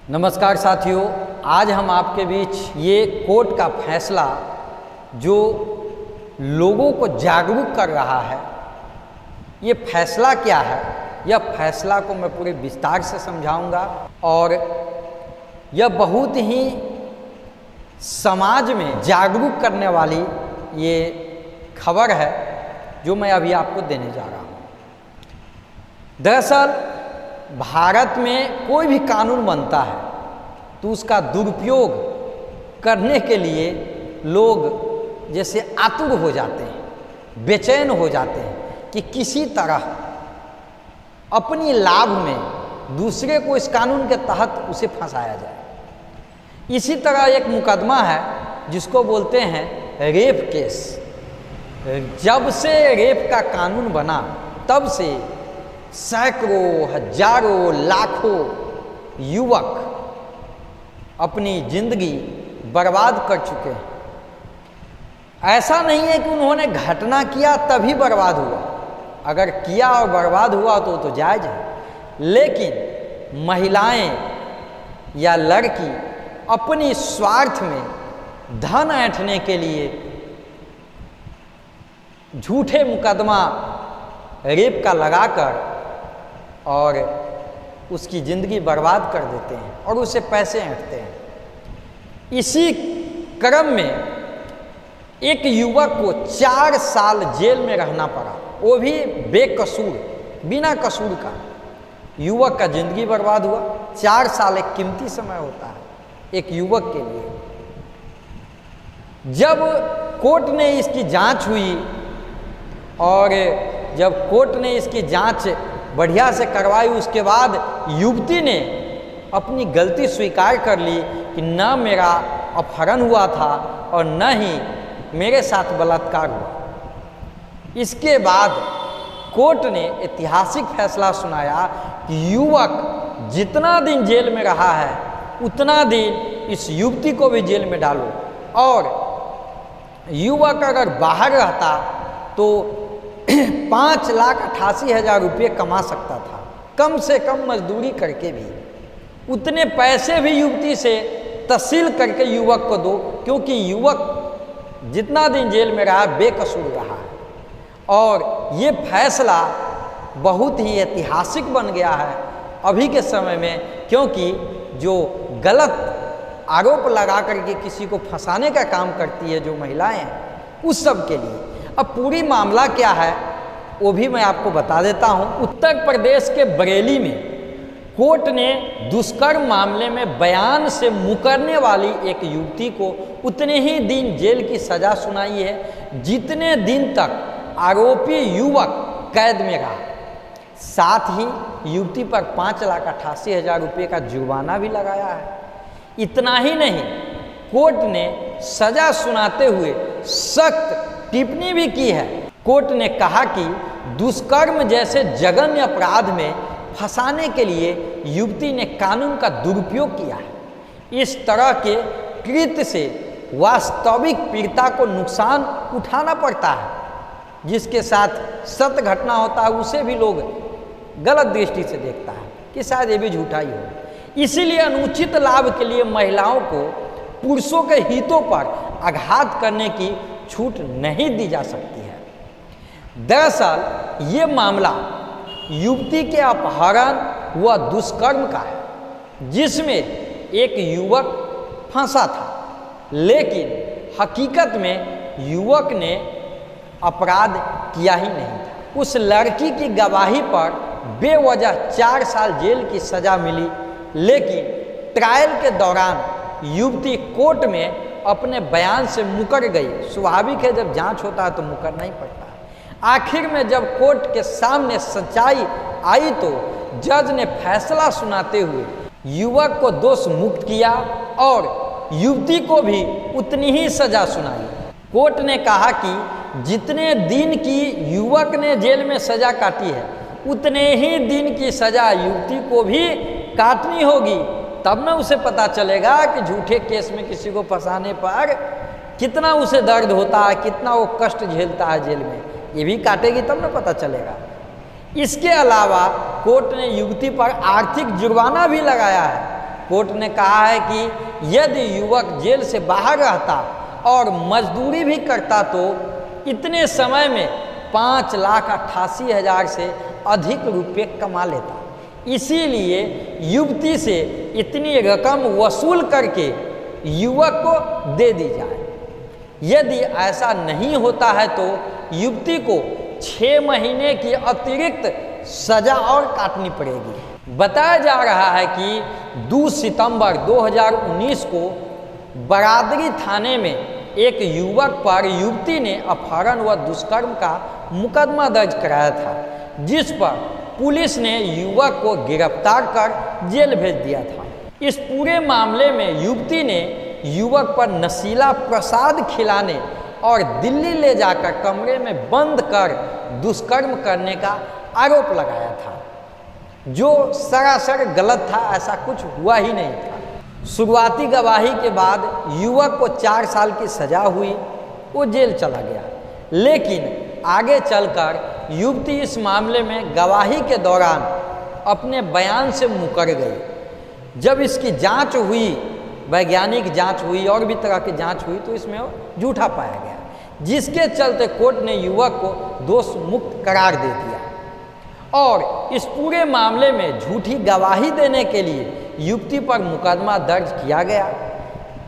नमस्कार साथियों, आज हम आपके बीच ये कोर्ट का फैसला जो लोगों को जागरूक कर रहा है, ये फैसला क्या है, यह फैसला को मैं पूरे विस्तार से समझाऊंगा और यह बहुत ही समाज में जागरूक करने वाली ये खबर है जो मैं अभी आपको देने जा रहा हूँ। दरअसल भारत में कोई भी कानून बनता है तो उसका दुरुपयोग करने के लिए लोग जैसे आतुर हो जाते हैं, बेचैन हो जाते हैं कि किसी तरह अपनी लाभ में दूसरे को इस कानून के तहत उसे फंसाया जाए। इसी तरह एक मुकदमा है जिसको बोलते हैं रेप केस। जब से रेप का कानून बना तब से सैकड़ों, हजारों, लाखों युवक अपनी जिंदगी बर्बाद कर चुके हैं। ऐसा नहीं है कि उन्होंने घटना किया तभी बर्बाद हुआ, अगर किया और बर्बाद हुआ तो जायज है, लेकिन महिलाएं या लड़की अपनी स्वार्थ में धन ऐंठने के लिए झूठे मुकदमा रेप का लगाकर और उसकी ज़िंदगी बर्बाद कर देते हैं और उसे पैसे ऐंठते हैं। इसी क्रम में एक युवक को 4 साल जेल में रहना पड़ा, वो भी बेकसूर, बिना कसूर का। युवक का ज़िंदगी बर्बाद हुआ। 4 साल एक कीमती समय होता है एक युवक के लिए। जब कोर्ट ने इसकी जांच हुई और जब कोर्ट ने इसकी जांच बढ़िया से करवाई, उसके बाद युवती ने अपनी गलती स्वीकार कर ली कि न मेरा अपहरण हुआ था और न ही मेरे साथ बलात्कार हुआ। इसके बाद कोर्ट ने ऐतिहासिक फैसला सुनाया कि युवक जितना दिन जेल में रहा है उतना दिन इस युवती को भी जेल में डालो, और युवक अगर बाहर रहता तो 5,88,000 रुपये कमा सकता था, कम से कम मजदूरी करके भी। उतने पैसे भी युवती से तहसील करके युवक को दो, क्योंकि युवक जितना दिन जेल में रहा बेकसूर रहा है। और ये फैसला बहुत ही ऐतिहासिक बन गया है अभी के समय में, क्योंकि जो गलत आरोप लगा करके किसी को फंसाने का काम करती है जो महिलाएं हैं, उस सब के लिए। अब पूरी मामला क्या है वो भी मैं आपको बता देता हूं। उत्तर प्रदेश के बरेली में कोर्ट ने दुष्कर्म मामले में बयान से मुकरने वाली एक युवती को उतने ही दिन जेल की सजा सुनाई है जितने दिन तक आरोपी युवक कैद में रहा। साथ ही युवती पर 5,88,000 रुपये का जुर्माना भी लगाया है। इतना ही नहीं, कोर्ट ने सजा सुनाते हुए सख्त टिप्पणी भी की है। कोर्ट ने कहा कि दुष्कर्म जैसे जघन्य अपराध में फंसाने के लिए युवती ने कानून का दुरुपयोग किया है। इस तरह के कृत्य से वास्तविक पीड़िता को नुकसान उठाना पड़ता है। जिसके साथ सत्य घटना होता है उसे भी लोग गलत दृष्टि से देखता है कि शायद ये भी झूठा ही हो। इसीलिए अनुचित लाभ के लिए महिलाओं को पुरुषों के हितों पर आघात करने की छूट नहीं दी जा सकती है। दरअसल ये मामला युवती के अपहरण व दुष्कर्म का है, जिसमें एक युवक फंसा था, लेकिन हकीकत में युवक ने अपराध किया ही नहीं था। उस लड़की की गवाही पर बेवजह 4 साल जेल की सजा मिली, लेकिन ट्रायल के दौरान युवती कोर्ट में अपने बयान से मुकर गई। स्वाभाविक है, जब जांच होता है तो मुकरना ही पड़ता है। आखिर में जब कोर्ट के सामने सच्चाई आई तो जज ने फैसला सुनाते हुए युवक को दोष मुक्त किया और युवती को भी उतनी ही सजा सुनाई। कोर्ट ने कहा कि जितने दिन की युवक ने जेल में सजा काटी है उतने ही दिन की सजा युवती को भी काटनी होगी, तब ना उसे पता चलेगा कि झूठे केस में किसी को फंसाने पर कितना उसे दर्द होता है, कितना वो कष्ट झेलता है जेल में। ये भी काटेगी तब ना पता चलेगा। इसके अलावा कोर्ट ने युवती पर आर्थिक जुर्माना भी लगाया है कोर्ट ने कहा है कि यदि युवक जेल से बाहर रहता और मजदूरी भी करता तो इतने समय में 5,88,000 से अधिक रुपये कमा लेता। इसीलिए युवती से इतनी रकम वसूल करके युवक को दे दी जाए। यदि ऐसा नहीं होता है तो युवती को 6 महीने की अतिरिक्त सजा और काटनी पड़ेगी। बताया जा रहा है कि 2 सितंबर 2019 को बरादरी थाने में एक युवक पर युवती ने अपहरण व दुष्कर्म का मुकदमा दर्ज कराया था, जिस पर पुलिस ने युवक को गिरफ्तार कर जेल भेज दिया था। इस पूरे मामले में युवती ने युवक पर नशीला प्रसाद खिलाने और दिल्ली ले जाकर कमरे में बंद कर दुष्कर्म करने का आरोप लगाया था, जो सरासर गलत था। ऐसा कुछ हुआ ही नहीं था। शुरुआती गवाही के बाद युवक को 4 साल की सजा हुई, वो जेल चला गया। लेकिन आगे चलकर युवती इस मामले में गवाही के दौरान अपने बयान से मुकर गई। जब इसकी जांच हुई, वैज्ञानिक जांच हुई और भी तरह की जांच हुई, तो इसमें झूठा पाया गया, जिसके चलते कोर्ट ने युवक को दोष मुक्त करार दे दिया। और इस पूरे मामले में झूठी गवाही देने के लिए युवती पर मुकदमा दर्ज किया गया।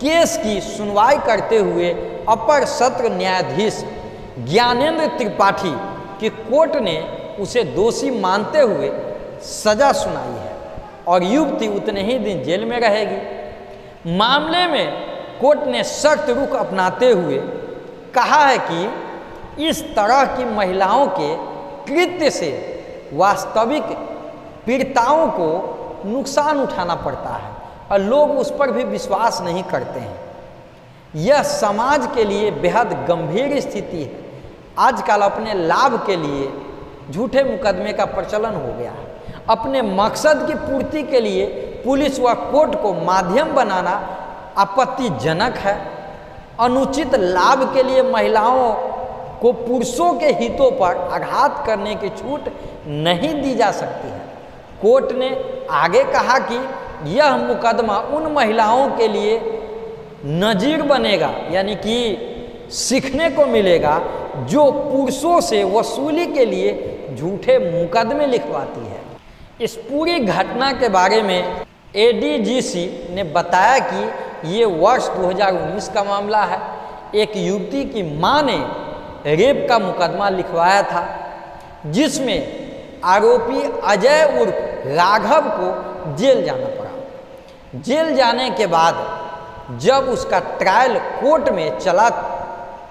केस की सुनवाई करते हुए अपर सत्र न्यायाधीश ज्ञानेंद्र त्रिपाठी की कोर्ट ने उसे दोषी मानते हुए सजा सुनाई है और युवती उतने ही दिन जेल में रहेगी। मामले में कोर्ट ने सख्त रुख अपनाते हुए कहा है कि इस तरह की महिलाओं के कृत्य से वास्तविक पीड़िताओं को नुकसान उठाना पड़ता है और लोग उस पर भी विश्वास नहीं करते हैं। यह समाज के लिए बेहद गंभीर स्थिति है। आजकल अपने लाभ के लिए झूठे मुकदमे का प्रचलन हो गया है। अपने मकसद की पूर्ति के लिए पुलिस व कोर्ट को माध्यम बनाना आपत्तिजनक है। अनुचित लाभ के लिए महिलाओं को पुरुषों के हितों पर आघात करने की छूट नहीं दी जा सकती है। कोर्ट ने आगे कहा कि यह मुकदमा उन महिलाओं के लिए नजीर बनेगा, यानी कि सीखने को मिलेगा, जो पुरुषों से वसूली के लिए झूठे मुकदमे लिखवाती है। इस पूरी घटना के बारे में एडीजीसी ने बताया कि ये वर्ष 2019 का मामला है। एक युवती की मां ने रेप का मुकदमा लिखवाया था, जिसमें आरोपी अजय उर्फ राघव को जेल जाना पड़ा। जेल जाने के बाद जब उसका ट्रायल कोर्ट में चला,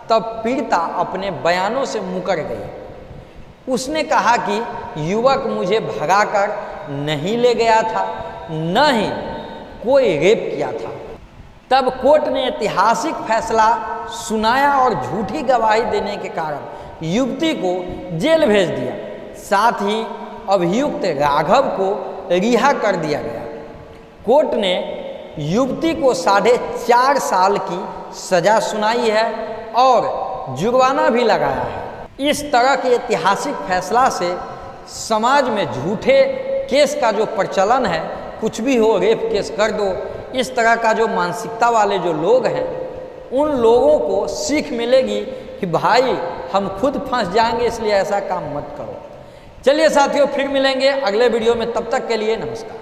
तब पीड़िता अपने बयानों से मुकर गई। उसने कहा कि युवक मुझे भगाकर नहीं ले गया था, न ही कोई रेप किया था। तब कोर्ट ने ऐतिहासिक फैसला सुनाया और झूठी गवाही देने के कारण युवती को जेल भेज दिया। साथ ही अभियुक्त राघव को रिहा कर दिया गया। कोर्ट ने युवती को 4.5 साल की सजा सुनाई है और जुर्माना भी लगाया है। इस तरह के ऐतिहासिक फैसला से समाज में झूठे केस का जो प्रचलन है, कुछ भी हो रेप केस कर दो, इस तरह का जो मानसिकता वाले जो लोग हैं, उन लोगों को सीख मिलेगी कि भाई हम खुद फंस जाएंगे, इसलिए ऐसा काम मत करो। चलिए साथियों, फिर मिलेंगे अगले वीडियो में। तब तक के लिए नमस्कार।